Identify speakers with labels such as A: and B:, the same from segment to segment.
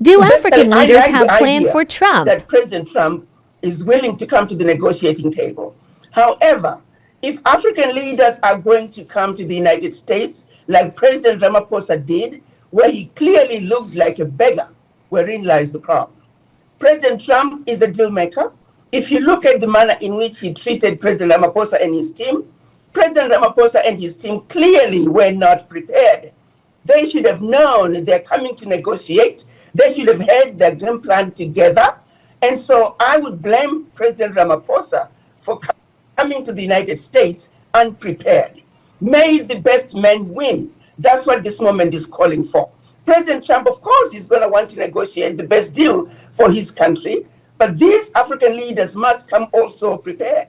A: Do
B: Basically,
A: African
B: I
A: leaders
B: like the
A: have planned
B: idea
A: for Trump?
B: that President Trump is willing to come to the negotiating table. However, if African leaders are going to come to the United States, like President Ramaphosa did, where he clearly looked like a beggar, wherein lies the problem. President Trump is a deal maker. If you look at the manner in which he treated President Ramaphosa and his team, President Ramaphosa and his team clearly were not prepared. They should have known they're coming to negotiate. They should have had their game plan together. And so I would blame President Ramaphosa for coming to the United States unprepared. May the best man win. That's what this moment is calling for. President Trump, of course, is going to want to negotiate the best deal for his country, but these African leaders must come also prepared.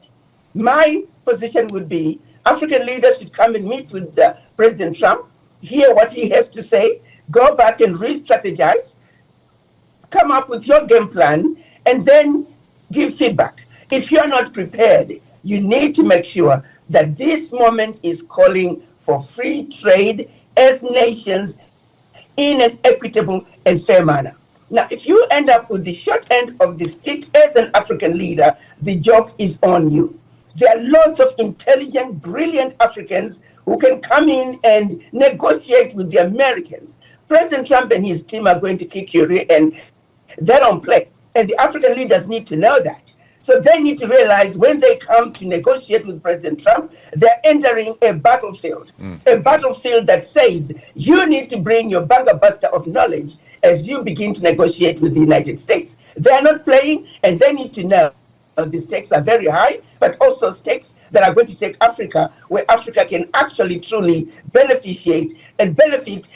B: My position would be African leaders should come and meet with President Trump, hear what he has to say, go back and re-strategize, come up with your game plan, and then give feedback. If you're not prepared, you need to make sure that this moment is calling for free trade as nations in an equitable and fair manner. Now, if you end up with the short end of the stick as an African leader, the joke is on you. There are lots of intelligent, brilliant Africans who can come in and negotiate with the Americans. President Trump and his team are going to kick your rear end. They don't play. And the African leaders need to know that. So they need to realize when they come to negotiate with President Trump, they're entering a battlefield that says you need to bring your bunker buster of knowledge as you begin to negotiate with the United States. They're not playing, and they need to know the stakes are very high, but also stakes that are going to take Africa where Africa can actually truly beneficiate and benefit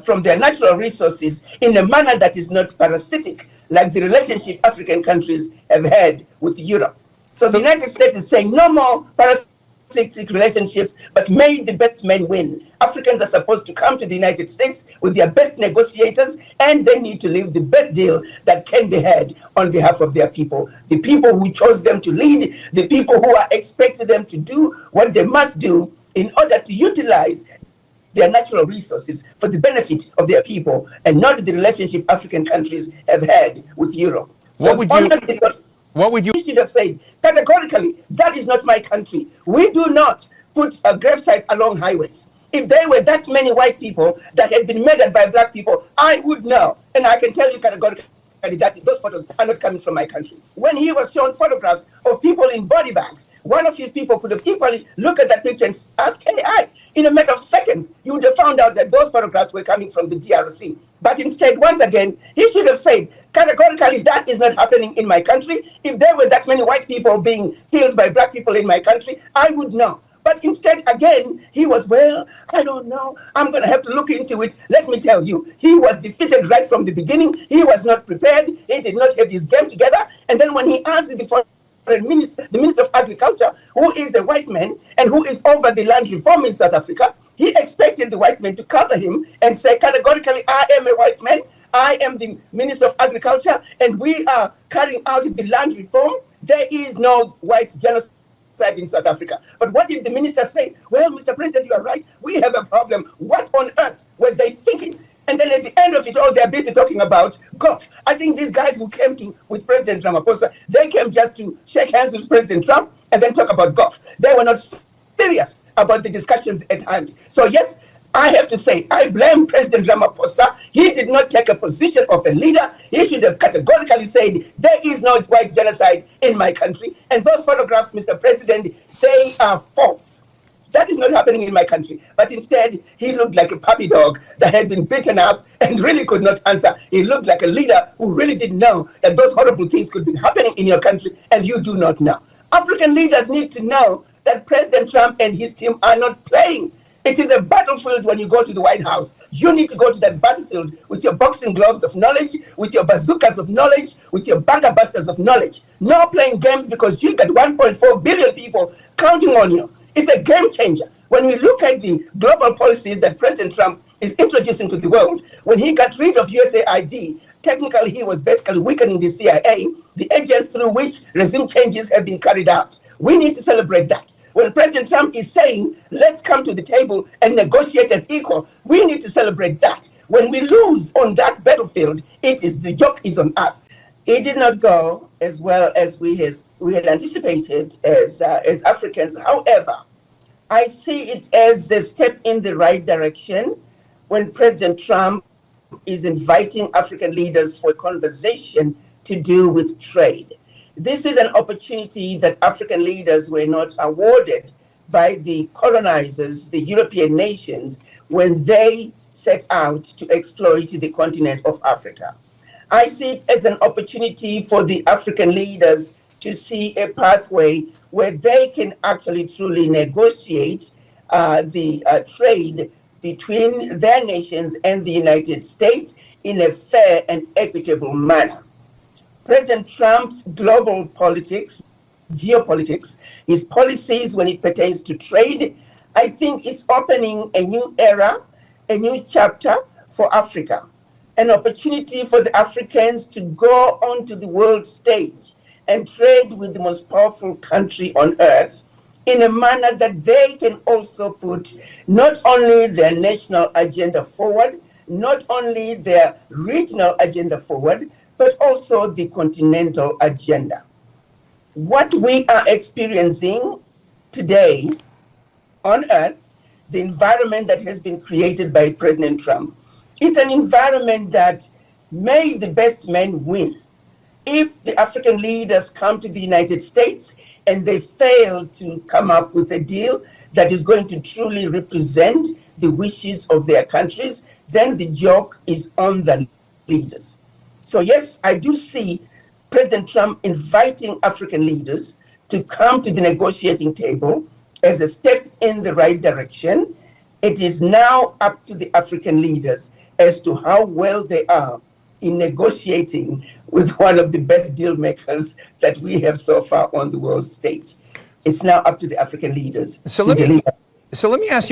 B: from their natural resources in a manner that is not parasitic, like the relationship African countries have had with Europe. So the United States is saying no more parasitic relationships, but may the best men win. Africans are supposed to come to the United States with their best negotiators, and they need to leave the best deal that can be had on behalf of their people. The people who chose them to lead, the people who are expecting them to do what they must do in order to utilize their natural resources for the benefit of their people, and not the relationship African countries have had with Europe. So what would you should have said categorically, that is not my country. We do not put grave sites along highways. If there were that many white people that had been murdered by black people, I would know. And I can tell you categorically that those photos are not coming from my country. When he was shown photographs of people in body bags, one of his people could have equally looked at that picture and asked AI. In a matter of seconds, you would have found out that those photographs were coming from the DRC. But instead, once again, he should have said, categorically, that is not happening in my country. If there were that many white people being killed by black people in my country, I would know. But instead, again, he was, well, I don't know. I'm going to have to look into it. Let me tell you, he was defeated right from the beginning. He was not prepared. He did not have his game together. And then when he asked the foreign minister, the Minister of Agriculture, who is a white man and who is over the land reform in South Africa, he expected the white man to cover him and say categorically, I am a white man. I am the Minister of Agriculture, and we are carrying out the land reform. There is no white genocide in South Africa. But what did the minister say? Well, Mr. President, you are right. We have a problem. What on earth were they thinking? And then at the end of it all, they're busy talking about golf. I think these guys who came with President Ramaphosa, they came just to shake hands with President Trump and then talk about golf. They were not serious about the discussions at hand. So yes, I have to say, I blame President Ramaphosa. He did not take a position of a leader. He should have categorically said, there is no white genocide in my country. And those photographs, Mr. President, they are false. That is not happening in my country. But instead, he looked like a puppy dog that had been beaten up and really could not answer. He looked like a leader who really didn't know that those horrible things could be happening in your country, and you do not know. African leaders need to know that President Trump and his team are not playing. It is a battlefield when you go to the White House. You need to go to that battlefield with your boxing gloves of knowledge, with your bazookas of knowledge, with your bunker busters of knowledge. No playing games, because you got 1.4 billion people counting on you. It's a game changer. When we look at the global policies that President Trump is introducing to the world, when he got rid of USAID, technically he was basically weakening the CIA, the agents through which regime changes have been carried out. We need to celebrate that. When President Trump is saying, let's come to the table and negotiate as equal, we need to celebrate that. When we lose on that battlefield, the joke is on us. It did not go as well as we had anticipated as Africans. However, I see it as a step in the right direction when President Trump is inviting African leaders for a conversation to do with trade. This is an opportunity that African leaders were not awarded by the colonizers, the European nations, when they set out to exploit the continent of Africa. I see it as an opportunity for the African leaders to see a pathway where they can actually truly negotiate the trade between their nations and the United States in a fair and equitable manner. President Trump's global politics, geopolitics, his policies when it pertains to trade, I think it's opening a new era, a new chapter for Africa, an opportunity for the Africans to go onto the world stage and trade with the most powerful country on earth in a manner that they can also put not only their national agenda forward, not only their regional agenda forward, but also the continental agenda. What we are experiencing today on earth, the environment that has been created by President Trump, is an environment that may the best men win. If the African leaders come to the United States and they fail to come up with a deal that is going to truly represent the wishes of their countries, then the joke is on the leaders. So yes, I do see President Trump inviting African leaders to come to the negotiating table as a step in the right direction. It is now up to the African leaders as to how well they are in negotiating with one of the best deal makers that we have so far on the world stage. It's now up to the African leaders to deliver.
A: So let me ask you.